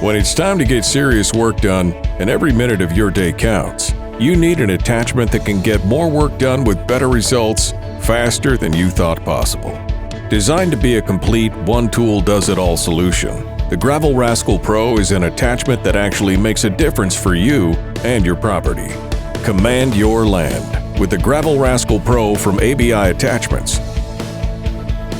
When it's time to get serious work done and every minute of your day counts, you need an attachment that can get more work done with better results faster than you thought possible. Designed to be a complete one-tool-does-it-all solution, the Gravel Rascal Pro is an attachment that actually makes a difference for you and your property. Command your land with the Gravel Rascal Pro from ABI Attachments.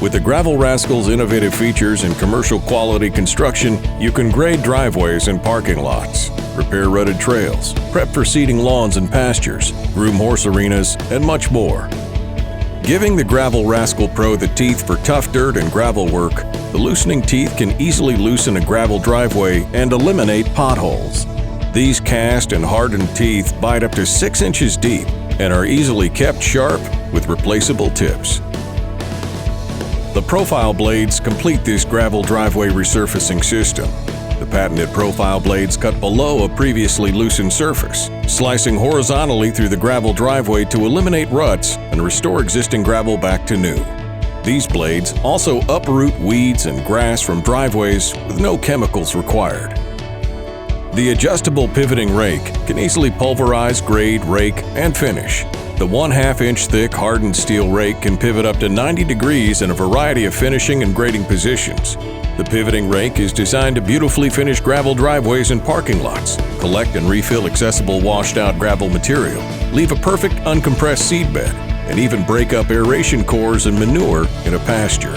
With the Gravel Rascal's innovative features and commercial quality construction, you can grade driveways and parking lots, repair rutted trails, prep for seeding lawns and pastures, groom horse arenas, and much more. Giving the Gravel Rascal Pro the teeth for tough dirt and gravel work, the loosening teeth can easily loosen a gravel driveway and eliminate potholes. These cast and hardened teeth bite up to 6 inches deep and are easily kept sharp with replaceable tips. The profile blades complete this gravel driveway resurfacing system. The patented profile blades cut below a previously loosened surface, slicing horizontally through the gravel driveway to eliminate ruts and restore existing gravel back to new. These blades also uproot weeds and grass from driveways with no chemicals required. The adjustable pivoting rake can easily pulverize, grade, rake, and finish. The 1/2 inch thick hardened steel rake can pivot up to 90 degrees in a variety of finishing and grading positions. The pivoting rake is designed to beautifully finish gravel driveways and parking lots, collect and refill accessible washed-out gravel material, leave a perfect uncompressed seed bed, and even break up aeration cores and manure in a pasture.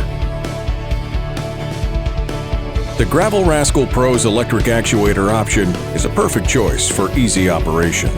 The Gravel Rascal Pro's electric actuator option is a perfect choice for easy operation.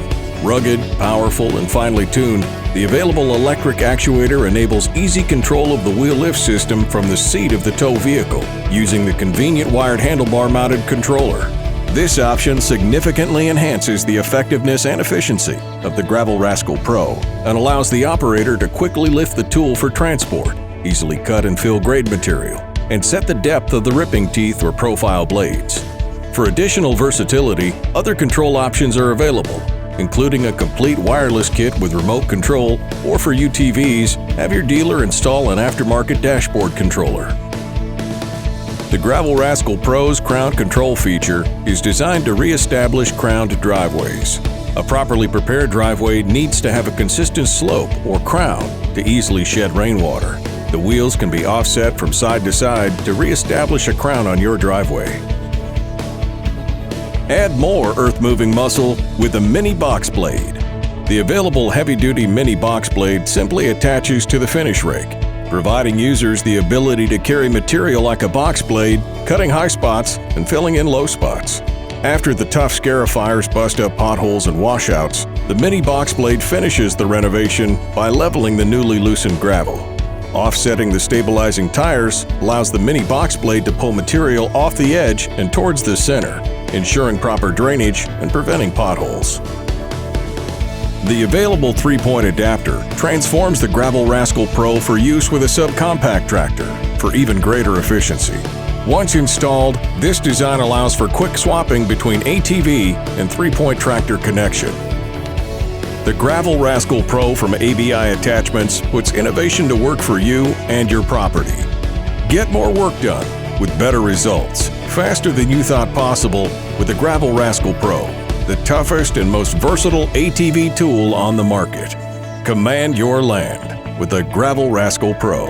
Rugged, powerful, and finely tuned, the available electric actuator enables easy control of the wheel lift system from the seat of the tow vehicle using the convenient wired handlebar-mounted controller. This option significantly enhances the effectiveness and efficiency of the Gravel Rascal Pro and allows the operator to quickly lift the tool for transport, easily cut and fill grade material, and set the depth of the ripping teeth or profile blades. For additional versatility, other control options are available, including a complete wireless kit with remote control, or for UTVs, have your dealer install an aftermarket dashboard controller. The Gravel Rascal Pro's Crown Control feature is designed to re-establish crowned driveways. A properly prepared driveway needs to have a consistent slope or crown to easily shed rainwater. The wheels can be offset from side to side to re-establish a crown on your driveway. Add more earth-moving muscle with a mini box blade. The available heavy-duty mini box blade simply attaches to the finish rake, providing users the ability to carry material like a box blade, cutting high spots and filling in low spots. After the tough scarifiers bust up potholes and washouts, the mini box blade finishes the renovation by leveling the newly loosened gravel. Offsetting the stabilizing tires allows the mini box blade to pull material off the edge and towards the center, ensuring proper drainage and preventing potholes. The available 3-point adapter transforms the Gravel Rascal Pro for use with a subcompact tractor for even greater efficiency. Once installed, this design allows for quick swapping between ATV and 3-point tractor connection. The Gravel Rascal Pro from ABI Attachments puts innovation to work for you and your property. Get more work done with better results, faster than you thought possible with the Gravel Rascal Pro, the toughest and most versatile ATV tool on the market. Command your land with the Gravel Rascal Pro.